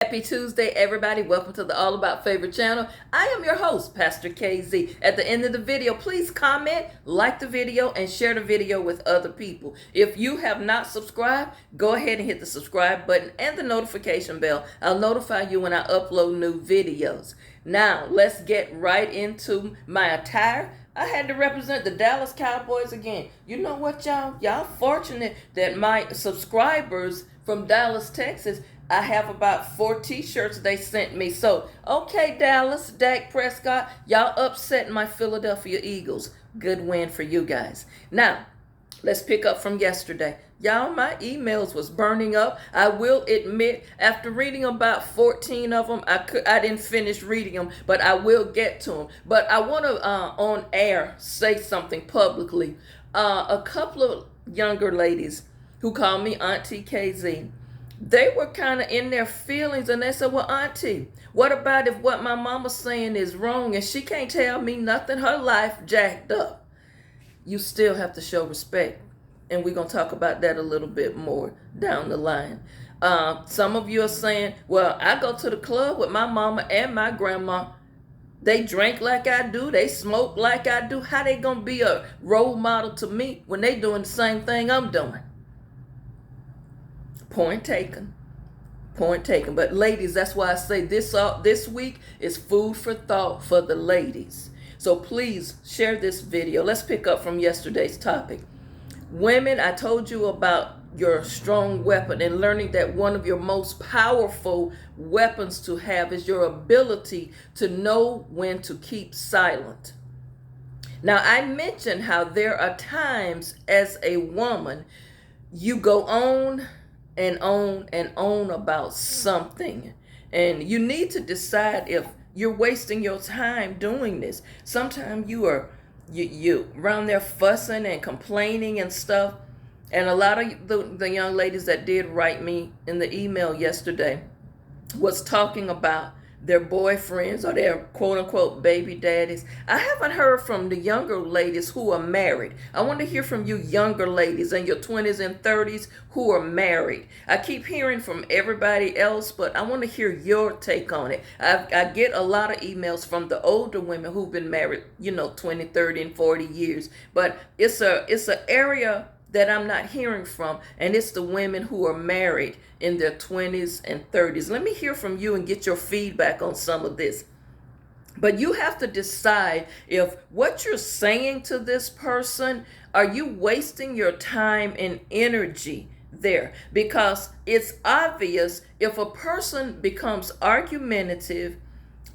Happy Tuesday, everybody. Welcome to the All About Favorite channel. I am your host, Pastor KZ. At the end of the video, please comment, like the video, and share the video with other people. If you have not subscribed, go ahead and hit the subscribe button and the notification bell. I'll notify you when I upload new videos. Now, let's get right into my attire. I had to represent the Dallas Cowboys again. You know what, y'all? Y'all fortunate that my subscribers from Dallas, Texas, I have about 4 t-shirts they sent me. So, okay, Dallas, Dak Prescott, y'all upset my Philadelphia Eagles. Good win for you guys. Now, let's pick up from yesterday. Y'all, my emails was burning up. I will admit, after reading about 14 of them, I didn't finish reading them, but I will get to them. But I want to, on air, say something publicly. A couple of younger ladies who call me Auntie KZ, they were kind of in their feelings, and they said, well, Auntie, what about if what my mama's saying is wrong and she can't tell me nothing, her life jacked up? You still have to show respect, and we're going to talk about that a little bit more down the line. Some of you are saying, well, I go to the club with my mama and my grandma. They drink like I do. They smoke like I do. How they going to be a role model to me when they doing the same thing I'm doing? Point taken. Point taken. But ladies, that's why I say this week is food for thought for the ladies. So please share this video. Let's pick up from yesterday's topic. Women, I told you about your strong weapon and learning that one of your most powerful weapons to have is your ability to know when to keep silent. Now, I mentioned how there are times as a woman you go on and on about something, and you need to decide if you're wasting your time doing this. Sometimes you around there fussing and complaining and stuff, and a lot of the young ladies that did write me in the email yesterday was talking about their boyfriends or their quote-unquote baby daddies. I haven't heard from the younger ladies who are married. I want to hear from you younger ladies in your 20s and 30s who are married. I keep hearing from everybody else, but I want to hear your take on it. I get a lot of emails from the older women who've been married, 20, 30, and 40 years. But it's an area that I'm not hearing from, and it's the women who are married in their 20s and 30s. Let me hear from you and get your feedback on some of this. But you have to decide if what you're saying to this person, are you wasting your time and energy there? Because it's obvious if a person becomes argumentative,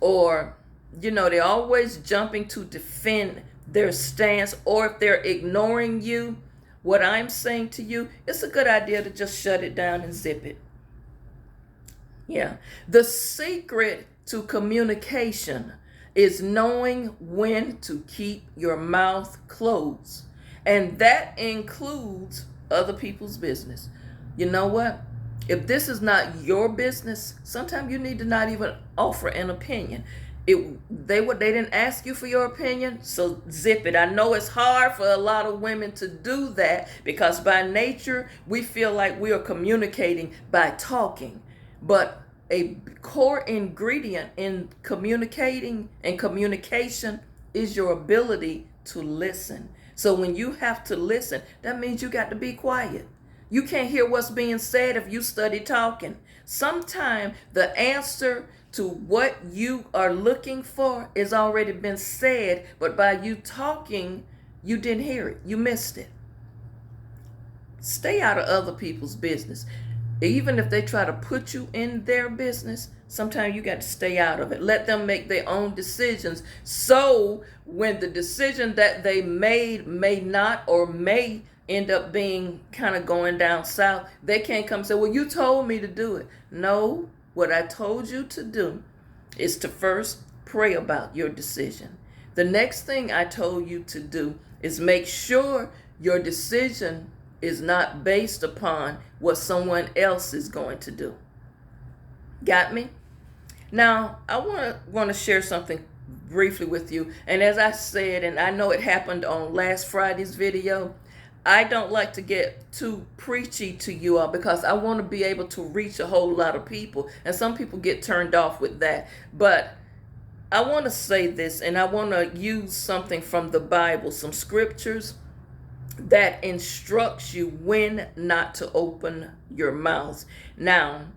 or they're always jumping to defend their stance, or if they're ignoring you, what I'm saying to you, it's a good idea to just shut it down and zip it. Yeah. The secret to communication is knowing when to keep your mouth closed. And that includes other people's business. You know what? If this is not your business, sometimes you need to not even offer an opinion. They didn't ask you for your opinion, so zip it. I know it's hard for a lot of women to do that because by nature we feel like we are communicating by talking. But a core ingredient in communicating and communication is your ability to listen. So when you have to listen, that means you got to be quiet. You can't hear what's being said if you study talking. Sometimes the answer to what you are looking for is already been said, but by you talking, you didn't hear it. You missed it. Stay out of other people's business. Even if they try to put you in their business, sometimes you got to stay out of it. Let them make their own decisions. So when the decision that they made may not or may end up being kind of going down south, they can't come and say, well, you told me to do it. No. What I told you to do is to first pray about your decision. The next thing I told you to do is make sure your decision is not based upon what someone else is going to do. Got me? Now, I want to share something briefly with you. And as I said, and I know it happened on last Friday's video, I don't like to get too preachy to you all because I want to be able to reach a whole lot of people. And some people get turned off with that. But I want to say this, and I want to use something from the Bible, some scriptures that instructs you when not to open your mouth. Now,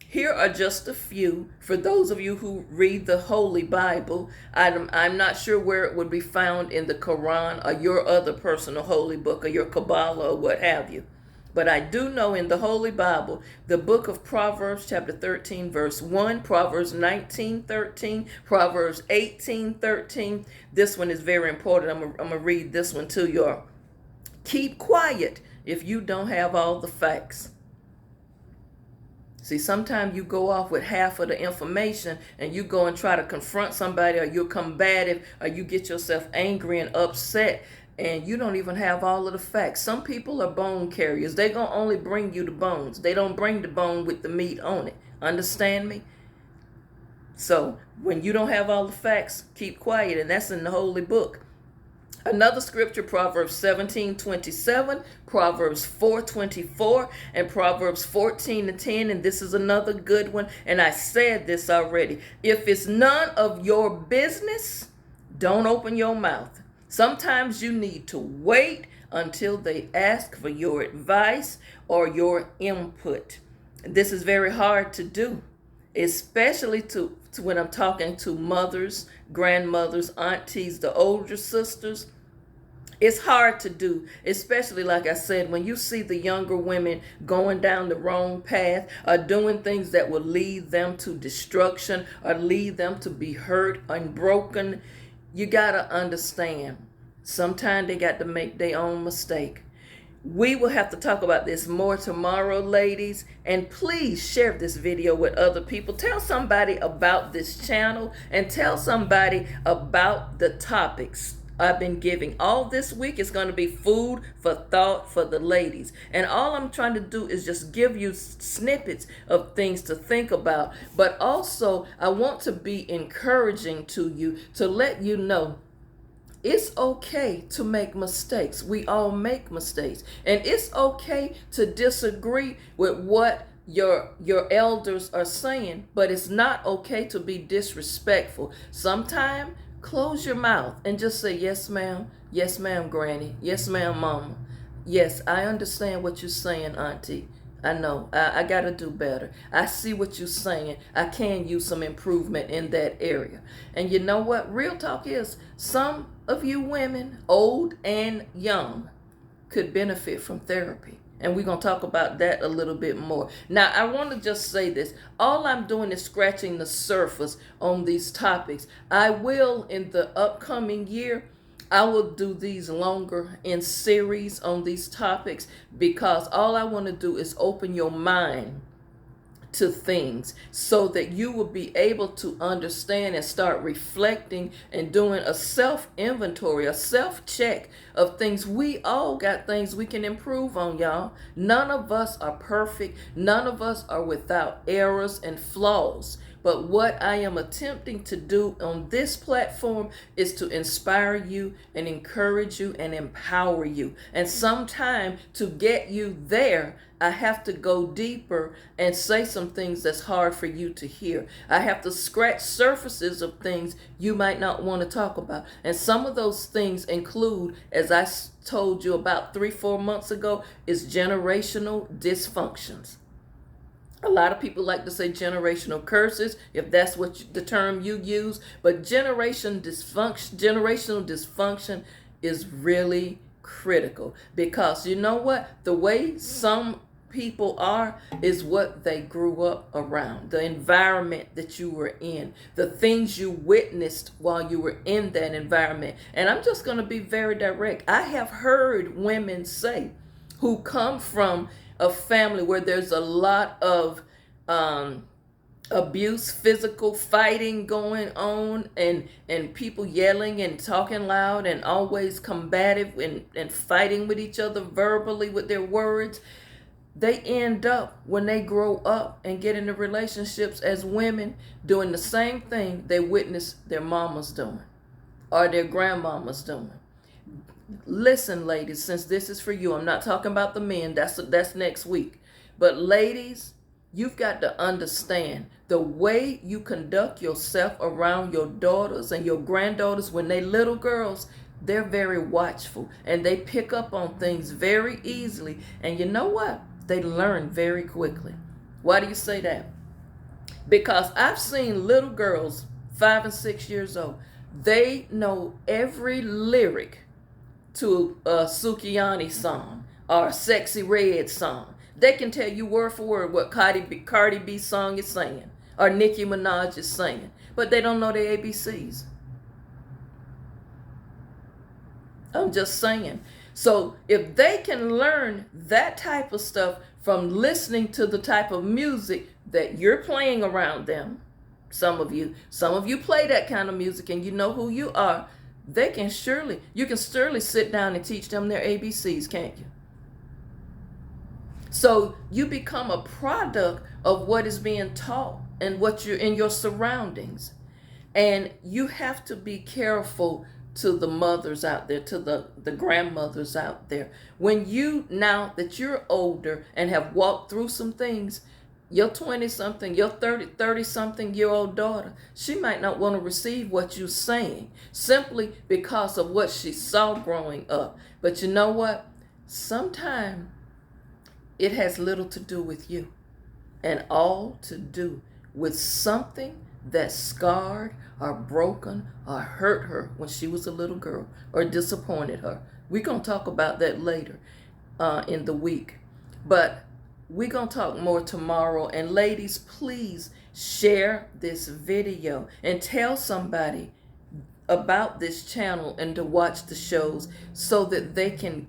here are just a few. For those of you who read the Holy Bible, I'm not sure where it would be found in the Quran or your other personal holy book or your Kabbalah or what have you. But I do know in the Holy Bible, the book of Proverbs chapter 13 verse 1, Proverbs 19:13, Proverbs 18:13. This one is very important. I'm going to read this one to you. Keep quiet if you don't have all the facts. See, sometimes you go off with half of the information and you go and try to confront somebody, or you're combative, or you get yourself angry and upset, and you don't even have all of the facts. Some people are bone carriers. They're going to only bring you the bones. They don't bring the bone with the meat on it. Understand me? So when you don't have all the facts, keep quiet, and that's in the Holy Book. Another scripture, Proverbs 17:27, Proverbs 4:24, and Proverbs 14:10, and this is another good one, and I said this already. If it's none of your business, don't open your mouth. Sometimes you need to wait until they ask for your advice or your input. This is very hard to do, especially to when I'm talking to mothers, grandmothers, aunties, the older sisters. It's hard to do, especially like I said, when you see the younger women going down the wrong path or doing things that will lead them to destruction or lead them to be hurt and broken. You got to understand, sometimes they got to make their own mistake. We will have to talk about this more tomorrow, ladies. And please share this video with other people. Tell somebody about this channel and tell somebody about the topics I've been giving. All this week is going to be food for thought for the ladies. And all I'm trying to do is just give you snippets of things to think about. But also, I want to be encouraging to you to let you know it's okay to make mistakes. We all make mistakes. And it's okay to disagree with what your elders are saying, but it's not okay to be disrespectful. Sometimes close your mouth and just say, yes, ma'am. Yes, ma'am, granny. Yes, ma'am, mama. Yes, I understand what you're saying, auntie. I know. I got to do better. I see what you're saying. I can use some improvement in that area. And you know what? Real talk is, some of you women, old and young, could benefit from therapy. And we're going to talk about that a little bit more. Now, I want to just say this. All I'm doing is scratching the surface on these topics. I will, in the upcoming year, I will do these longer in series on these topics, because all I want to do is open your mind to things so that you will be able to understand and start reflecting and doing a self-inventory, a self-check of things. We all got things we can improve on, y'all. None of us are perfect. None of us are without errors and flaws. But what I am attempting to do on this platform is to inspire you and encourage you and empower you. And sometime to get you there, I have to go deeper and say some things that's hard for you to hear. I have to scratch surfaces of things you might not want to talk about. And some of those things include, as I told you about 3-4 months ago, is generational dysfunctions. A lot of people like to say generational curses, if that's what the term you use. But generational dysfunction is really critical, because you know what? The way some people are is what they grew up around, the environment that you were in, the things you witnessed while you were in that environment. And I'm just going to be very direct. I have heard women say, who come from a family where there's a lot of abuse, physical fighting going on, and people yelling and talking loud and always combative and fighting with each other verbally with their words. They end up, when they grow up and get into relationships as women, doing the same thing they witnessed their mamas doing or their grandmamas doing. Listen, ladies, since this is for you, I'm not talking about the men. That's next week. But ladies, you've got to understand the way you conduct yourself around your daughters and your granddaughters when they little girls. They're very watchful and they pick up on things very easily. And you know what? They learn very quickly. Why do you say that? Because I've seen little girls, 5 and 6 years old, they know every lyric to a Sukiyani song or a Sexy Red song. They can tell you word for word what Cardi B song is saying or Nicki Minaj is saying, but they don't know the ABCs. I'm just saying. So if they can learn that type of stuff from listening to the type of music that you're playing around them, some of you play that kind of music and you know who you are, you can surely sit down and teach them their ABCs, can't you? So you become a product of what is being taught and what you're in your surroundings. And you have to be careful to the mothers out there, to the grandmothers out there. When now that you're older and have walked through some things, your 20-something, your 30-something-year-old daughter, she might not want to receive what you're saying simply because of what she saw growing up. But you know what? Sometimes it has little to do with you and all to do with something that scarred or broken or hurt her when she was a little girl or disappointed her. We're going to talk about that later in the week. But we're going to talk more tomorrow. And ladies, please share this video and tell somebody about this channel and to watch the shows so that they can,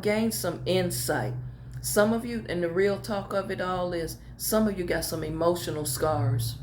gain some insight. Some of you, and the real talk of it all is, some of you got some emotional scars.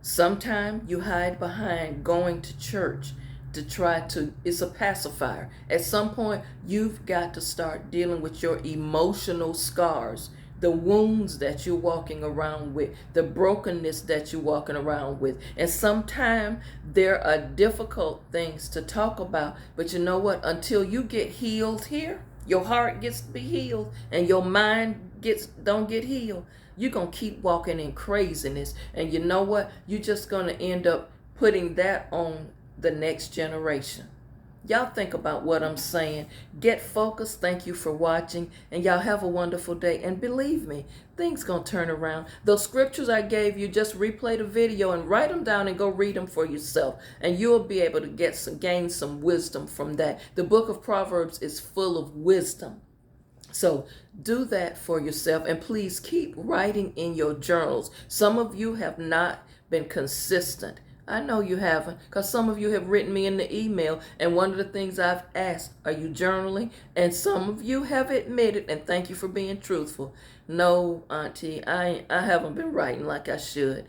Sometimes you hide behind going to church it's a pacifier. At some point, you've got to start dealing with your emotional scars, the wounds that you're walking around with, the brokenness that you're walking around with. And sometimes there are difficult things to talk about, but you know what? Until you get healed here, your heart gets to be healed and your mind don't get healed, you're going to keep walking in craziness. And you know what? You're just going to end up putting that on the next generation. Y'all think about what I'm saying. Get focused. Thank you for watching. And y'all have a wonderful day. And believe me, things going to turn around. Those scriptures I gave you, just replay the video and write them down and go read them for yourself. And you'll be able to gain some wisdom from that. The book of Proverbs is full of wisdom. So do that for yourself. And please keep writing in your journals. Some of you have not been consistent. I know you haven't, because some of you have written me in the email, and one of the things I've asked, are you journaling? And some of you have admitted, and thank you for being truthful. No, Auntie, I haven't been writing like I should.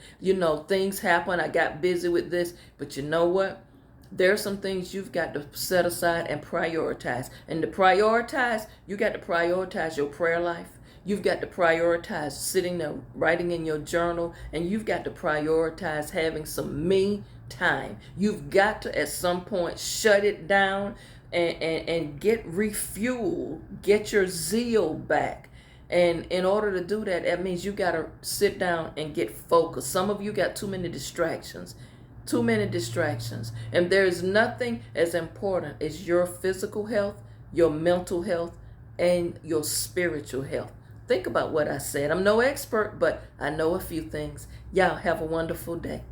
Things happen. I got busy with this, but you know what? There are some things you've got to set aside and prioritize. And to prioritize, you got to prioritize your prayer life. You've got to prioritize sitting there, writing in your journal, and you've got to prioritize having some me time. You've got to, at some point, shut it down and get refueled, get your zeal back. And in order to do that, that means you got to sit down and get focused. Some of you got too many distractions. Too many distractions. And there is nothing as important as your physical health, your mental health, and your spiritual health. Think about what I said. I'm no expert, but I know a few things. Y'all have a wonderful day.